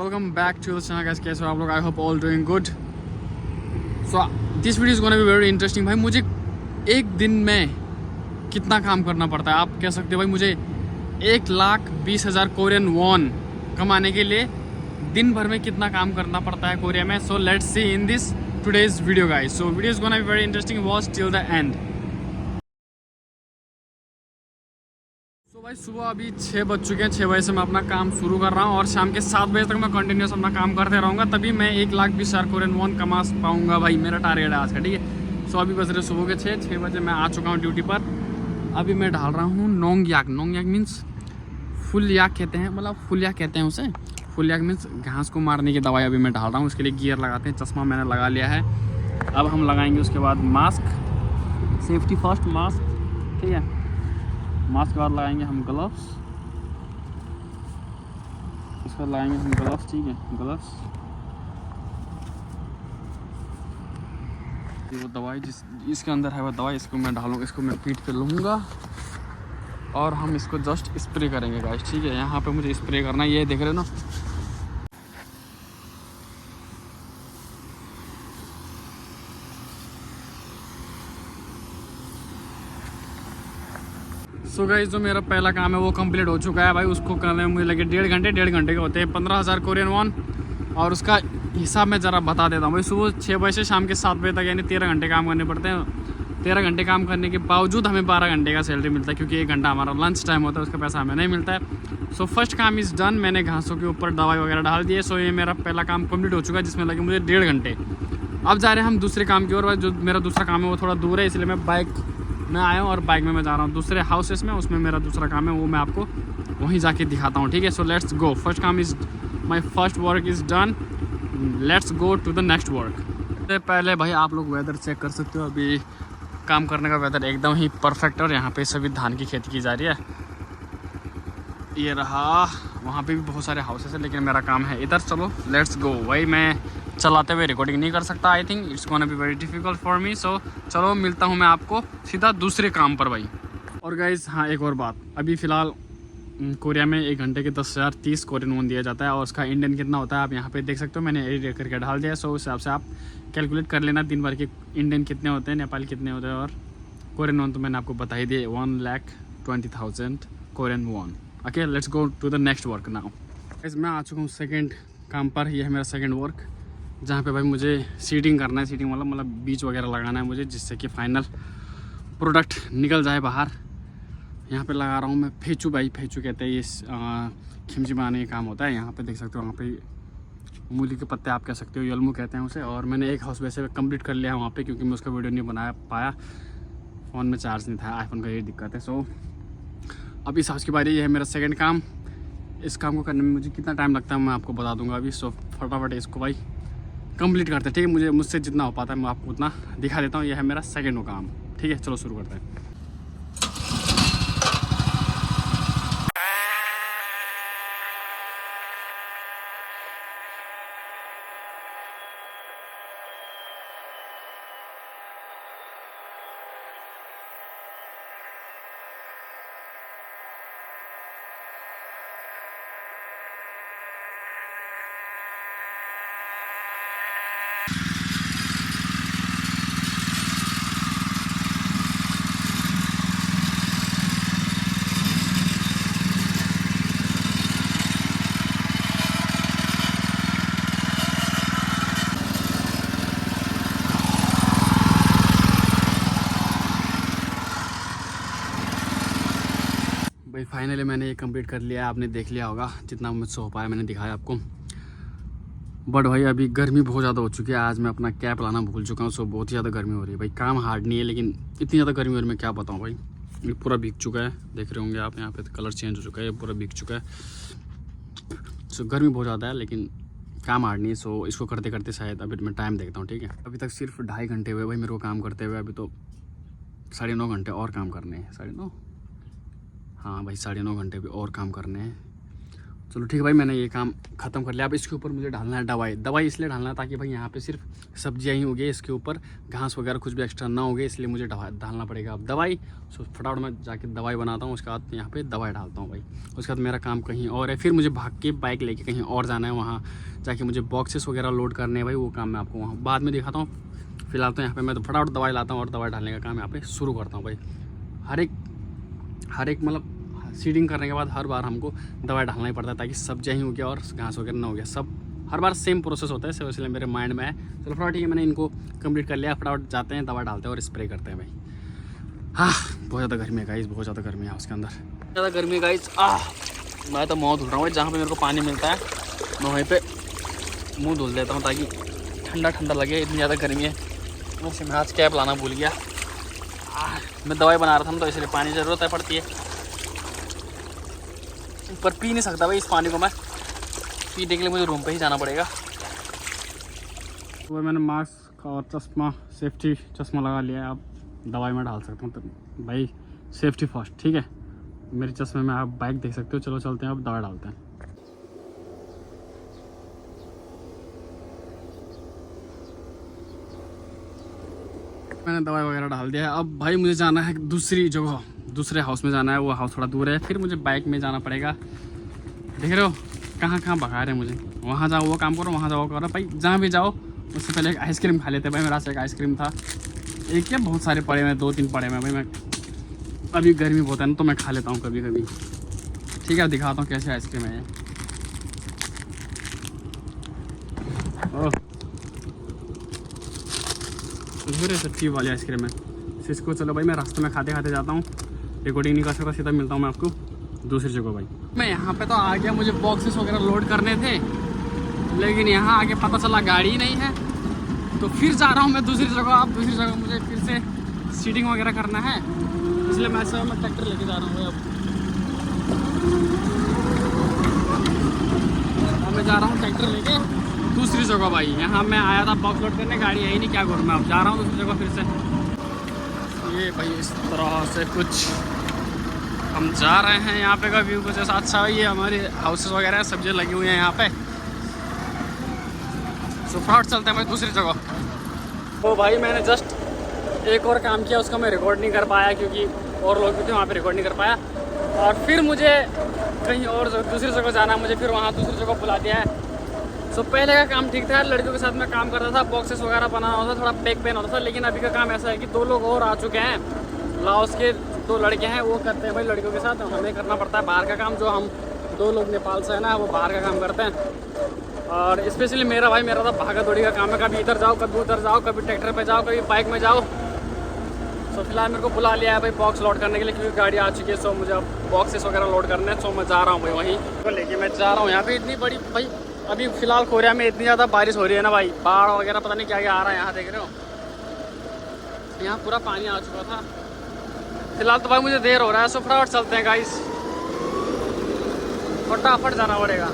welcome back to the channel guys. कैसे हो आप लोग? I hope all doing good. So this video is gonna be very interesting. भाई मुझे एक दिन में कितना काम करना पड़ता है आप कह सकते हो. भाई मुझे 1,20,000 कोरियन वॉन कमाने के लिए दिन भर में कितना काम करना पड़ता है कोरिया में. So let's see in this today's video guys. So video is gonna be very interesting. Watch till the end. भाई सुबह अभी 6 बज चुके हैं. 6 बजे से मैं अपना काम शुरू कर रहा हूँ और शाम के 7 बजे तक मैं कंटिन्यूस अपना काम करते रहूँगा. तभी मैं 1,20,000 कोरियन वॉन कमा पाऊँगा. भाई मेरा टारगेट है आज का. ठीक है. सो अभी बज रहे सुबह के 6 बजे मैं आ चुका हूँ ड्यूटी पर. अभी मैं डाल रहा हूँ नोंगयाक. नोंगयाक मीन्स फुल याक कहते हैं, मतलब फुल याक कहते हैं उसे. फुल याक मीन्स घास को मारने की दवाई अभी मैं डाल रहा हूँ. उसके लिए गियर लगाते हैं. चश्मा मैंने लगा लिया है. अब हम लगाएंगे उसके बाद मास्क. Safety first mask. ठीक है. मास्क के बाद लगाएंगे हम ग्लव्स. उसके बाद लगाएंगे हम ग्लव्स. ठीक है. ग्लव्स. वो दवाई इसके अंदर है वो दवाई, इसको मैं डालूँ. इसको मैं पीठ पे लूँगा और हम इसको जस्ट स्प्रे करेंगे गाइस. ठीक है. यहाँ पे मुझे स्प्रे करना है. ये देख रहे हो ना. सो गाइस जो मेरा पहला काम है वो कंप्लीट हो चुका है. भाई उसको करने में मुझे लगे 1.5 घंटे के होते हैं. 15,000 कोरियन वॉन. और उसका हिसाब मैं ज़रा बता देता हूँ. भाई सुबह 6 बजे से शाम के 7 बजे तक यानी 13 घंटे काम करने पड़ते हैं. 13 घंटे काम करने के बावजूद हमें 12 घंटे का सैलरी मिलता है, क्योंकि 1 घंटा हमारा लंच टाइम होता है. उसका पैसा हमें नहीं मिलता है. सो फर्स्ट काम इज़ डन. मैंने घासों के ऊपर दवाई वगैरह डाल दिए. सो ये मेरा पहला काम कंप्लीट हो चुका है, जिसमें लगे मुझे 1.5 घंटे. अब जा रहे हैं हम दूसरे काम की ओर. जो मेरा दूसरा काम है वो थोड़ा दूर है, इसलिए मैं बाइक में आया हूँ और बाइक में मैं जा रहा हूँ दूसरे हाउसेस में. उसमें मेरा दूसरा काम है, वो मैं आपको वहीं जाके दिखाता हूँ. ठीक है. So let's go. फर्स्ट काम is my first work is done. Let's go to the next work. पहले भाई आप लोग वेदर चेक कर सकते हो. अभी काम करने का वेदर एकदम ही परफेक्ट है और यहाँ पे सभी धान की खेती की जा रही है. ये रहा. वहाँ पे भी बहुत सारे हाउसेस है, लेकिन मेरा काम है इधर. चलो लेट्स गो. भाई मैं चलाते हुए रिकॉर्डिंग नहीं कर सकता. I think it's gonna be very difficult for me. So चलो मिलता हूँ मैं आपको सीधा दूसरे काम पर भाई. और गाइज हाँ एक और बात. अभी फ़िलहाल कोरिया में 1 घंटे के 10,030 कोरियन वॉन दिया जाता है. और उसका इंडियन कितना होता है आप यहाँ पे देख सकते हो. मैंने एडिट करके डाल दिया. सो उस हिसाब से आप कैलकुलेट कर लेना दिन भर के इंडियन कितने होते हैं, नेपाली कितने होते हैं. और कोरियन वॉन तो मैंने आपको बता ही दिए. 1,20,000 Korean won. Okay let's go to the next work now. मैं आ चुका हूँ सेकेंड काम पर. यह है मेरा सेकेंड वर्क, जहाँ पे भाई मुझे सीडिंग करना है. सीडिंग मतलब बीज वगैरह लगाना है मुझे, जिससे कि फाइनल प्रोडक्ट निकल जाए बाहर. यहाँ पे लगा रहा हूँ मैं फेचू. भाई फेचू कहते हैं ये खिमची बनाने का काम होता है. यहाँ पे देख सकते हो. वहाँ पे मूली के पत्ते आप कह सकते हो, यलमू कहते हैं उसे. और मैंने एक हाउस वैसे कंप्लीट कर लिया है वहाँ पे, क्योंकि मैं उसका वीडियो नहीं बना पाया. फ़ोन में चार्ज नहीं था. आईफोन का ये दिक्कत है. सो अब इस हाउस की बारी. ये है मेरा सेकेंड काम. इस काम को करने में मुझे कितना टाइम लगता है मैं आपको बता दूँगा अभी. सो फटाफट इसको भाई कंप्लीट करते हैं. ठीक है. मुझसे जितना हो पाता है मैं आपको उतना दिखा देता हूँ. यह है मेरा सेकेंड काम. ठीक है. चलो शुरू करते हैं. भाई फाइनली मैंने ये कंप्लीट कर लिया. आपने देख लिया होगा जितना मुझसे हो पाया मैंने दिखाया आपको. बट भाई अभी गर्मी बहुत ज़्यादा हो चुकी है. आज मैं अपना कैप लाना भूल चुका हूँ. सो बहुत ही ज़्यादा गर्मी हो रही है. भाई काम हार्ड नहीं है, लेकिन इतनी ज़्यादा गर्मी और मैं क्या बताऊँ भाई. ये पूरा भीग चुका है. देख रहे होंगे आप यहाँ पे कलर चेंज हो चुका है. ये पूरा भीग चुका है. सो गर्मी बहुत ज़्यादा है, लेकिन काम हार्ड नहीं है. सो इसको करते करते शायद अभी मैं टाइम देखता हूँ. ठीक है. अभी तक सिर्फ 2.5 घंटे हुए भाई मेरे को काम करते हुए. अभी तो 9.5 घंटे और काम करने हैं. 9.5. हाँ भाई 9.5 घंटे भी और काम करने हैं. चलो ठीक है भाई, मैंने ये काम ख़त्म कर लिया। अब इसके ऊपर मुझे डालना है दवाई इसलिए डालना है ताकि भाई यहाँ पे सिर्फ सब्जियाँ ही होगी, इसके ऊपर घास वगैरह कुछ भी एक्स्ट्रा ना होगी, इसलिए मुझे डालना पड़ेगा अब दवाई। सो फटाफट मैं जाके दवाई बनाता हूँ, उसके बाद यहाँ पे दवाई डालता हूँ भाई। उसके बाद मेरा काम कहीं और है, फिर मुझे भाग के बाइक लेके कहीं और जाना है, वहाँ जाके मुझे बॉक्सेस वगैरह लोड करने हैं भाई। वो काम मैं आपको वहाँ बाद में दिखाता हूँ। फिलहाल तो यहाँ पे मैं तो फटाफट दवाई लाता हूँ और दवाई डालने का काम यहाँ पे शुरू करता हूँ भाई। हर एक मतलब सीडिंग करने के बाद हर बार हमको दवाई डालना ही पड़ता है ताकि सब्जियाँ ही हो गया और घास वगैरह ना हो गया, सब हर बार सेम प्रोसेस होता है। सो इसलिए मेरे माइंड में है। चलो फटाफट ठीक है, मैंने इनको कंप्लीट कर लिया। फटाफट जाते हैं, दवा डालते हैं और स्प्रे करते हैं भाई। हाँ बहुत ज़्यादा गर्मी है गाइस, बहुत ज़्यादा गर्मी है उसके अंदर, ज़्यादा गर्मी है गाइस। मैं तो मुँह धुल रहा हूँ भाई, जहाँ पे मेरे को पानी मिलता है मैं वहीं पे मुँह धुल देता हूँ ताकि ठंडा ठंडा लगे, इतनी ज़्यादा गर्मी है। वैसे मैं आज कैप लाना भूल गया। मैं दवाई बना रहा था ना, तो इसलिए पानी ज़रूरत है पड़ती है, पर पी नहीं सकता भाई इस पानी को मैं। पीने के लिए मुझे रूम पे ही जाना पड़ेगा। तो मैंने मास्क और चश्मा, सेफ्टी चश्मा लगा लिया है। अब दवाई में डाल सकता हूँ, तो भाई सेफ्टी फर्स्ट, ठीक है। मेरे चश्मे में आप बाइक देख सकते हो। चलो चलते हैं, अब दवा डालते हैं। मैंने दवाई वगैरह डाल दिया है। अब भाई मुझे जाना है दूसरी जगह, दूसरे हाउस में जाना है। वो हाउस थोड़ा दूर है, फिर मुझे बाइक में जाना पड़ेगा। देख रहे हो कहाँ कहाँ भगा रहे हैं मुझे। वहाँ जाओ वो काम करो, वहाँ जाओ करो भाई। जहाँ भी जाओ उससे पहले एक आइसक्रीम खा लेते हैं भाई। मेरा एक आइसक्रीम था, एक क्या बहुत सारे पड़े हैं, 2-3 पड़े हैं भाई। मैं अभी गर्मी बहुत है ना, तो मैं खा लेता हूँ कभी कभी। ठीक है, दिखाता हूँ कैसे आइसक्रीम है ये। सच्ची वाली आइसक्रीम है सिस्को। चलो भाई, मैं रास्ते में खाते खाते जाता हूँ, रिकॉर्डिंग नहीं कर सकता, सीधा मिलता हूँ मैं आपको दूसरी जगह भाई। मैं यहाँ पे तो आ गया, मुझे बॉक्सेस वगैरह लोड करने थे, लेकिन यहाँ आके पता चला गाड़ी ही नहीं है। तो फिर जा रहा हूँ मैं दूसरी जगह। अब दूसरी जगह मुझे फिर से सीटिंग वगैरह करना है, इसलिए मैं ट्रैक्टर लेके जा रहा हूँ भाई। अब मैं जा रहा हूँ ट्रैक्टर लेके दूसरी जगह भाई। यहाँ मैं आया था बॉक्स लोड करने, गाड़ी है ही नहीं, क्या करूँ मैं। अब जा रहा हूँ दूसरी जगह फिर से। ये भाई इस तरह से कुछ हम जा रहे हैं। यहाँ पे का व्यू कुछ ऐसा अच्छा है। ये हमारे हाउसेस वगैरह हैं, सब्जियाँ लगी हुई हैं यहाँ पे। सो फटाफट चलते हैं भाई दूसरी जगह। तो भाई मैंने जस्ट एक और काम किया, उसका मैं रिकॉर्ड नहीं कर पाया क्योंकि और लोग भी थे वहाँ पे, रिकॉर्ड नहीं कर पाया। और फिर मुझे कहीं और दूसरी जगह जाना, मुझे फिर वहाँ दूसरी जगह बुला दिया है। सो पहले का काम ठीक था, लड़कियों के साथ मैं काम करता था, बॉक्सेस वगैरह बनाना होता था, थोड़ा बैक पेन होता था। लेकिन अभी का काम ऐसा है कि 2 लोग और आ चुके हैं, लाओस के 2 लड़के हैं, वो करते हैं भाई लड़कियों के साथ। हमें करना पड़ता है बाहर का काम, जो हम 2 लोग नेपाल से है ना, वो बाहर का काम करते हैं। और स्पेशली मेरा तो भागा दौड़ी का काम है। कभी इधर जाओ, कभी उधर जाओ, कभी ट्रैक्टर पे जाओ, कभी बाइक में जाओ। सो फिलहाल मेरे को बुला लिया है भाई बॉक्स लोड करने के लिए, क्योंकि गाड़ी आ चुकी है। सो मुझे अब बॉक्सेस वगैरह लोड करने हैं। सो मैं जा रहा हूँ भाई वहीं तो लेके मैं जा रहा हूँ। यहाँ पे इतनी बड़ी भाई, अभी फिलहाल कोरिया में इतनी ज़्यादा बारिश हो रही है ना भाई, बाढ़ वगैरह पता नहीं क्या क्या आ रहा है। यहाँ देख रहे हो, यहाँ पूरा पानी आ चुका था। फिलहाल तो भाई मुझे देर हो रहा है, सो फटाफट चलते हैं गाइस, फटाफट जाना पड़ेगा।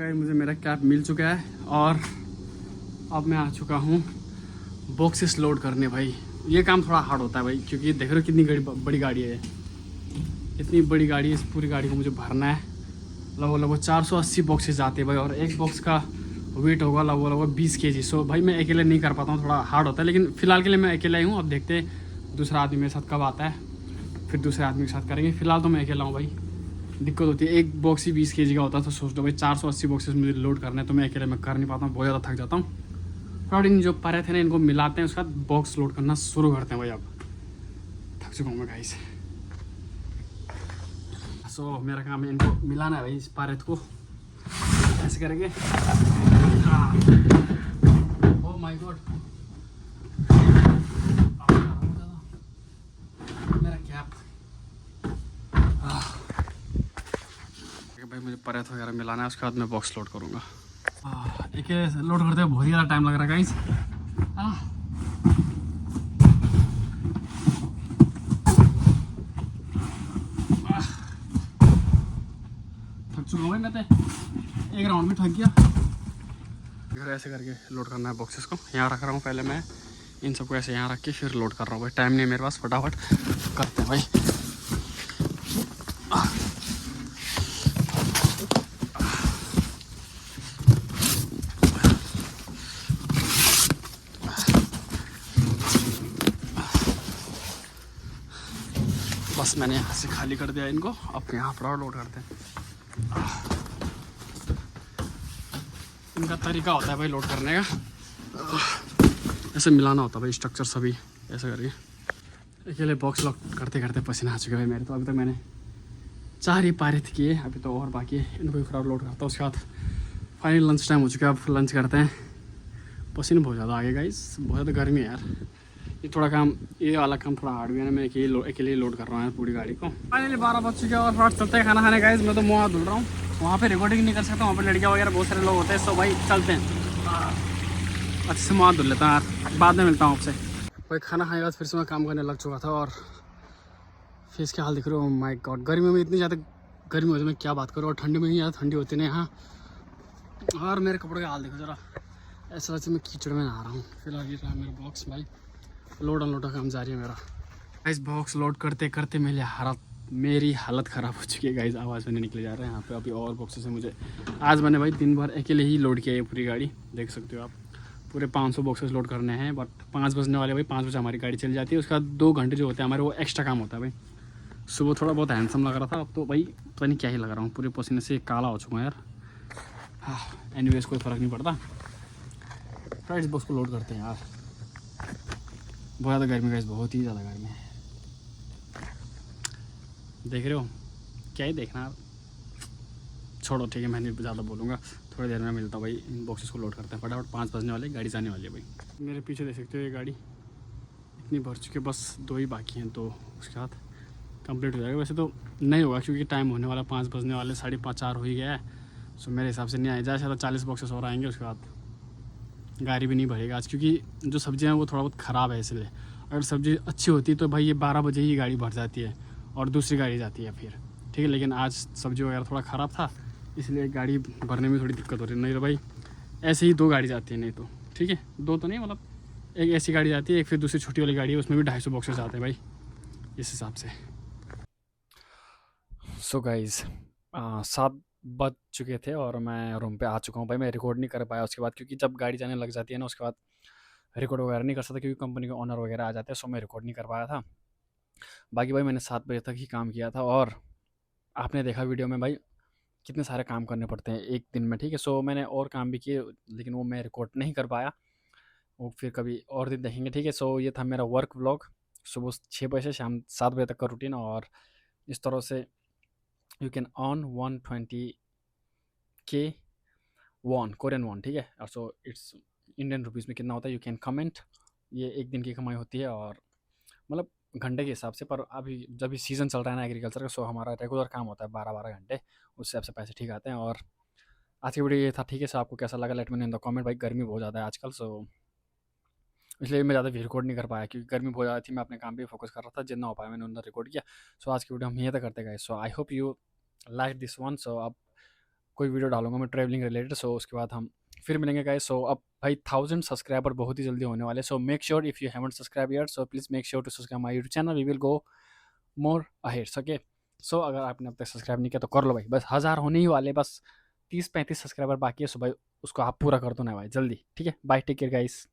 मुझे मेरा कैब मिल चुका है और अब मैं आ चुका हूँ बॉक्सेस लोड करने भाई। ये काम थोड़ा हार्ड होता है भाई, क्योंकि देख रहे हो कितनी बड़ी गाड़ी है। इतनी बड़ी गाड़ी है, इस पूरी गाड़ी को मुझे भरना है। लगभग 480 बॉक्सेस जाते हैं भाई, और एक बॉक्स का वेट होगा लगभग 20 kg। सो भाई मैं अकेले नहीं कर पाता हूँ, थोड़ा हार्ड होता है। लेकिन फ़िलहाल के लिए मैं अकेला ही हूँ। अब देखते हैं दूसरा आदमी मेरे साथ कब आता है, फिर दूसरे आदमी के साथ करेंगे। फ़िलहाल तो मैं अकेला हूँ भाई, दिक्कत होती है। एक बॉक्स ही 20 kg का होता है, तो सोच लो भाई 480 बॉक्सेस मुझे लोड करना है, तो मैं अकेले में कर नहीं पाता हूँ, बहुत ज़्यादा थक जाता हूँ। इन जो परे थे ना, इनको मिलाते हैं, उसका बॉक्स लोड करना शुरू करते हैं भाई। अब थक चुका हूँ मैं गाइस। सो मेरा काम है इनको मिलाना है भाई, इस पारेत को ऐसे करेंगे। ओह माय गॉड, मेरा कैप। भाई मुझे पारेत वगैरह मिलाना है, उसके बाद मैं बॉक्स लोड करूँगा। एक लोड करते हैं, बहुत ज़्यादा टाइम लग रहा है गाइस। थक चुका हूँ भाई मैं तो, एक राउंड में थक गया। ऐसे करके लोड करना है बॉक्सेस को। यहाँ रख रहा हूँ पहले मैं इन सबको ऐसे यहाँ रख के फिर लोड कर रहा हूँ भाई। टाइम नहीं है मेरे पास, फटाफट करते हैं भाई। बस मैंने यहाँ से खाली कर दिया इनको, अब यहाँ पर लोड करते हैं। इनका तरीका होता है भाई लोड करने का, ऐसे मिलाना होता है भाई स्ट्रक्चर सभी ऐसे करके। अकेले बॉक्स लॉक करते करते पसीना आ चुके भाई मेरे तो। अभी तक मैंने 4 ही पारित किए, अभी तो और बाकी है। इनको भी फ्राउड लोड करता हूँ, उसके बाद फाइनल लंच टाइम हो चुका है। अब लंच करते हैं। पसीना बहुत ज़्यादा आ गया गाइस, बहुत ज़्यादा गर्मी है यार। ये थोड़ा काम, ये वाला काम थोड़ा हार्ड भी है ना, मैं अकेले लोड कर रहा हूँ पूरी गाड़ी को। फाइनली 12 बज चुके हैं और फ्राउड चलते हैं खाना खाने गाइस। मैं तो मुँह हाथ धुल रहा हूँ, वहाँ पे रिकॉर्डिंग नहीं कर सकता, वहाँ पे लड़कियाँ वगैरह बहुत सारे लोग होते हैं। सो भाई चलते हैं, अच्छे से मुँह हाथ धुल लेता हूँ यार, बाद में मिलता हूँ आपसे। भाई खाना खाने के बाद फिर से मैं काम करने लग चुका था और फेस के हाल दिख रहे हो माय गॉड। गर्मी में इतनी ज़्यादा गर्मी होती है, मैं क्या बात करूँ। और ठंडी में ही ज़्यादा ठंडी होती है ना यहाँ। और मेरे कपड़े का हाल देखो ज़रा, ऐसा लगता है मैं कीचड़ में नहा रहा हूँ। फिलहाल ये रहा मेरा बॉक्स भाई, लोड अनलोड का काम जारी है मेरा। गाइस बॉक्स लोड करते करते मेरी हालत ख़राब हो चुकी है गाइस। आवाज़ मैंने निकले जा रहा है यहाँ पे अभी और बॉक्सेस है मुझे। आज मैंने भाई दिन भर अकेले ही लोड किया है पूरी गाड़ी, देख सकते हो आप। पूरे 500 बॉक्सेस लोड करने हैं, बट 5 बजने वाले भाई। 5 बजे हमारी गाड़ी चल जाती है, उसका 2 घंटे जो होते हैं हमारे वो एक्स्ट्रा काम होता है भाई। सुबह थोड़ा बहुत हैंडसम लग रहा था, अब तो भाई पता नहीं क्या ही लग रहा हूँ, पूरे पसीने से काला हो चुका है यार। हाँ एनीवेज कोई फ़र्क नहीं पड़ता। फ्राइड्स बॉक्स को लोड करते हैं यार। बहुत ज़्यादा गर्मी गाइस, बहुत ही ज़्यादा गर्मी है। देख रहे हो, क्या ही देखना यार, छोड़ो ठीक है, मैं नहीं ज़्यादा बोलूँगा। थोड़ी देर में मिलता हूँ भाई, इन बॉक्सेस को लोड करते हैं फटाफट। 5 बजने वाले, गाड़ी जाने वाली है भाई। मेरे पीछे देख सकते हो ये गाड़ी इतनी भर चुकी है, बस 2 ही बाकी हैं, तो उसके बाद कंप्लीट हो जाएगा। वैसे तो नहीं होगा क्योंकि टाइम होने वाला 5 बजने वाले, 5:30 4 हो ही गया है। सो मेरे हिसाब से नहीं आए, ज़्यादा से ज़्यादा 40 बॉक्सेस और आएंगे, उसके बाद गाड़ी भी नहीं भरेगा आज। क्योंकि जो सब्जियाँ हैं वो थोड़ा बहुत ख़राब है, इसलिए अगर सब्ज़ी अच्छी होती तो भाई ये 12 बजे ही गाड़ी भर जाती है और दूसरी गाड़ी जाती है फिर, ठीक है। लेकिन आज सब्ज़ी वगैरह थोड़ा ख़राब था, इसलिए गाड़ी भरने में थोड़ी दिक्कत हो रही है। नहीं तो भाई ऐसे ही 2 गाड़ी जाती है, नहीं तो ठीक है 2 तो नहीं, मतलब एक ऐसी गाड़ी जाती है, एक फिर दूसरी छोटी वाली गाड़ी है, उसमें भी 250 बॉक्सेस आते हैं भाई इस हिसाब से। सो गाइज़ 7 बज चुके थे और मैं रूम पे आ चुका हूँ भाई। मैं रिकॉर्ड नहीं कर पाया उसके बाद, क्योंकि जब गाड़ी जाने लग जाती है ना उसके बाद रिकॉर्ड वगैरह नहीं कर सकता, क्योंकि कंपनी के ओनर वगैरह आ जाते हैं। सो मैं रिकॉर्ड नहीं कर पाया था। बाकी भाई मैंने 7 बजे तक ही काम किया था और आपने देखा वीडियो में भाई कितने सारे काम करने पड़ते हैं एक दिन में, ठीक है। सो मैंने और काम भी किए, लेकिन वो मैं रिकॉर्ड नहीं कर पाया, वो फिर कभी और दिन देखेंगे, ठीक है। सो ये था मेरा वर्क व्लॉग, सुबह 6 बजे से शाम 7 बजे तक का रूटीन। और इस तरह से you can earn 120K won, Korean won, ठीक है। और सो इट्स इंडियन रुपीज़ में कितना होता है यू कैन कमेंट। ये एक दिन की कमाई होती है, और मतलब घंटे के हिसाब से। पर अभी जब भी सीज़न चल रहा है ना एग्रीकल्चर का, सो हमारा रेगुलर काम होता है 12-12 घंटे, उस हिसाब से पैसे ठीक आते हैं। और आज की वीडियो ये था, ठीक है। सो आपको कैसा लगा let me know in the comment. भाई गर्मी बहुत ज़्यादा है आजकल, सो इसलिए मैं ज़्यादा भी रिकॉर्ड नहीं कर पाया, क्योंकि गर्मी बहुत ज़्यादा थी। मैं अपने काम पे फोकस कर रहा था, जितना हो पाया मैंने उतना रिकॉर्ड किया। सो आज की वीडियो हम यहीं तक करते गए। So I hope you like this one. So अब कोई वीडियो डालूंगा मैं ट्रैवलिंग रिलेटेड, सो उसके बाद हम फिर मिलेंगे गाइस। सो अब भाई 1000 सब्सक्राइबर बहुत ही जल्दी होने वाले। So make sure if you haven't subscribe yet, so please make sure to subscribe my YouTube channel, we will go more ahead, okay. So अगर आपने अब तक सब्सक्राइब नहीं किया तो कर लो भाई, बस 1000 होने ही वाले, बस 30-35 सब्सक्राइबर बाकी है। सो भाई उसको आप पूरा कर दो ना भाई जल्दी, ठीक है। Bye, take care guys.